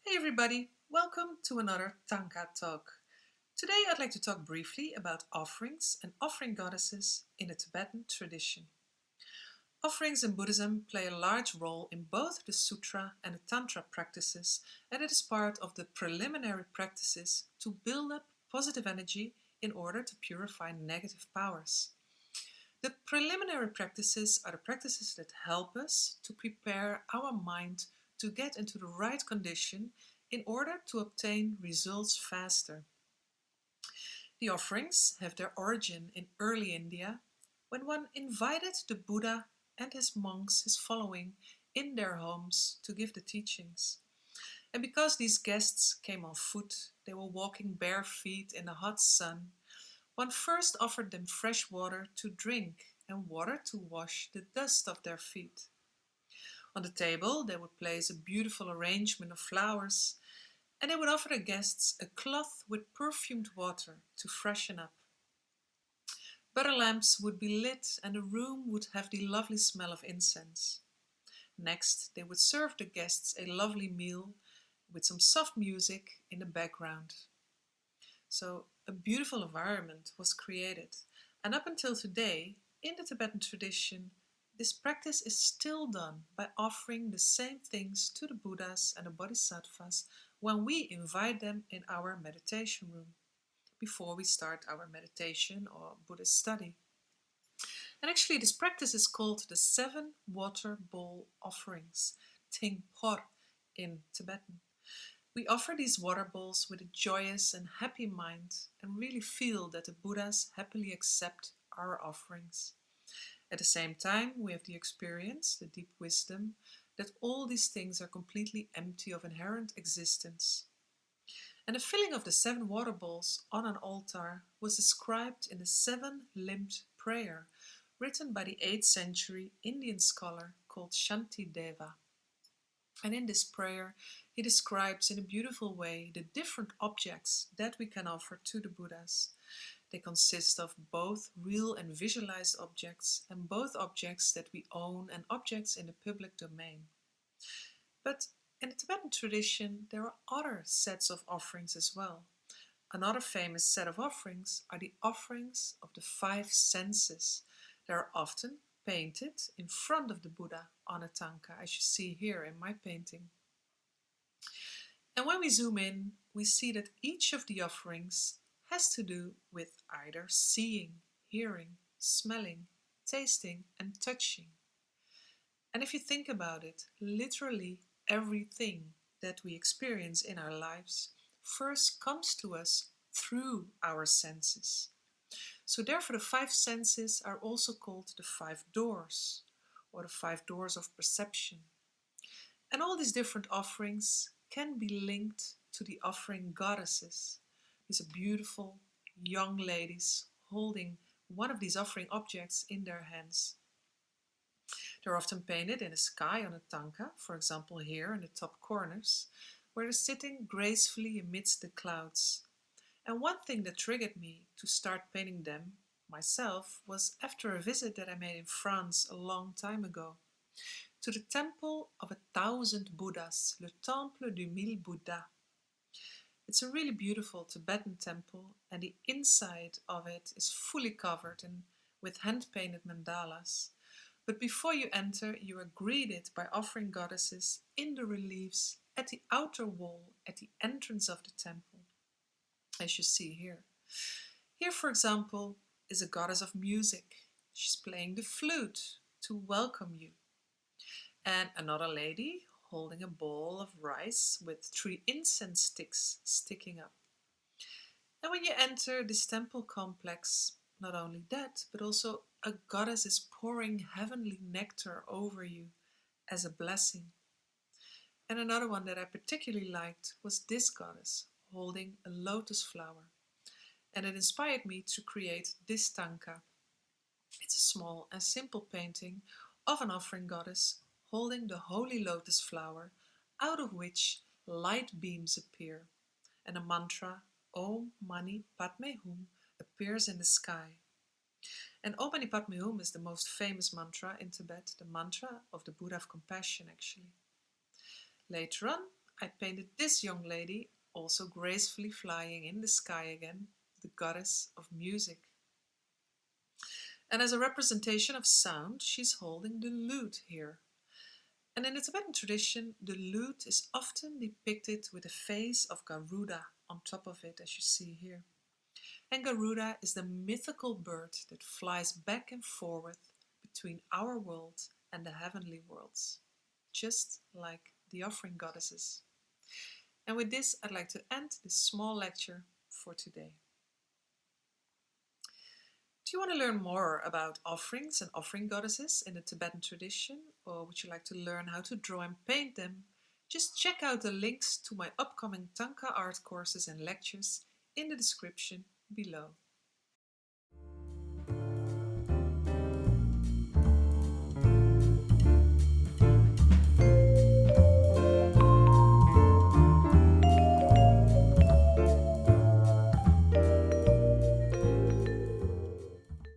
Hey everybody, welcome to another Thangka Talk. Today I'd like to talk briefly about offerings and offering goddesses in the Tibetan tradition. Offerings in Buddhism play a large role in both the Sutra and the Tantra practices, and it is part of the preliminary practices to build up positive energy in order to purify negative powers. The preliminary practices are the practices that help us to prepare our mind to get into the right condition in order to obtain results faster. The offerings have their origin in early India when one invited the Buddha and his monks, his following, in their homes to give the teachings. And because these guests came on foot, they were walking bare feet in the hot sun, one first offered them fresh water to drink and water to wash the dust off their feet. On the table, they would place a beautiful arrangement of flowers, and they would offer the guests a cloth with perfumed water to freshen up. Butter lamps would be lit, and the room would have the lovely smell of incense. Next, they would serve the guests a lovely meal with some soft music in the background. So a beautiful environment was created, and up until today, in the Tibetan tradition, this practice is still done by offering the same things to the Buddhas and the Bodhisattvas when we invite them in our meditation room before we start our meditation or Buddhist study. And actually, this practice is called the Seven Water Bowl Offerings, Tingpor in Tibetan. We offer these water bowls with a joyous and happy mind and really feel that the Buddhas happily accept our offerings. At the same time, we have the experience, the deep wisdom, that all these things are completely empty of inherent existence. And the filling of the seven water bowls on an altar was described in the seven-limbed prayer written by the 8th century Indian scholar called Shantideva. And in this prayer, he describes in a beautiful way the different objects that we can offer to the Buddhas. They consist of both real and visualized objects, and both objects that we own and objects in the public domain. But in the Tibetan tradition, there are other sets of offerings as well. Another famous set of offerings are the offerings of the five senses. They are often painted in front of the Buddha on a Thangka, as you see here in my painting. And when we zoom in, we see that each of the offerings has to do with either seeing, hearing, smelling, tasting, and touching. And if you think about it, literally everything that we experience in our lives first comes to us through our senses. So therefore the five senses are also called the five doors, or the five doors of perception. And all these different offerings can be linked to the offering goddesses. These are beautiful young ladies holding one of these offering objects in their hands. They're often painted in the sky on a Thangka, for example here in the top corners, where they're sitting gracefully amidst the clouds. And one thing that triggered me to start painting them myself was after a visit that I made in France a long time ago to the Temple of 1,000 Buddhas, Le Temple du Mille Bouddhas. It's a really beautiful Tibetan temple, and the inside of it is fully covered with hand-painted mandalas. But before you enter, you are greeted by offering goddesses in the reliefs at the outer wall at the entrance of the temple, as you see here. Here, for example, is a goddess of music. She's playing the flute to welcome you. And another lady holding a bowl of rice with 3 incense sticks sticking up. And when you enter this temple complex, not only that, but also a goddess is pouring heavenly nectar over you as a blessing. And another one that I particularly liked was this goddess holding a lotus flower. And it inspired me to create this Thangka. It's a small and simple painting of an offering goddess holding the holy lotus flower, out of which light beams appear, and a mantra, Om Mani Padme Hum, appears in the sky. And Om Mani Padme Hum is the most famous mantra in Tibet, the mantra of the Buddha of Compassion actually. Later on, I painted this young lady, also gracefully flying in the sky again, the goddess of music. And as a representation of sound, she's holding the lute here. And in the Tibetan tradition, the lute is often depicted with a face of Garuda on top of it, as you see here. And Garuda is the mythical bird that flies back and forward between our world and the heavenly worlds, just like the offering goddesses. And with this, I'd like to end this small lecture for today. Do you want to learn more about offerings and offering goddesses in the Tibetan tradition, or would you like to learn how to draw and paint them? Just check out the links to my upcoming Thangka art courses and lectures in the description below.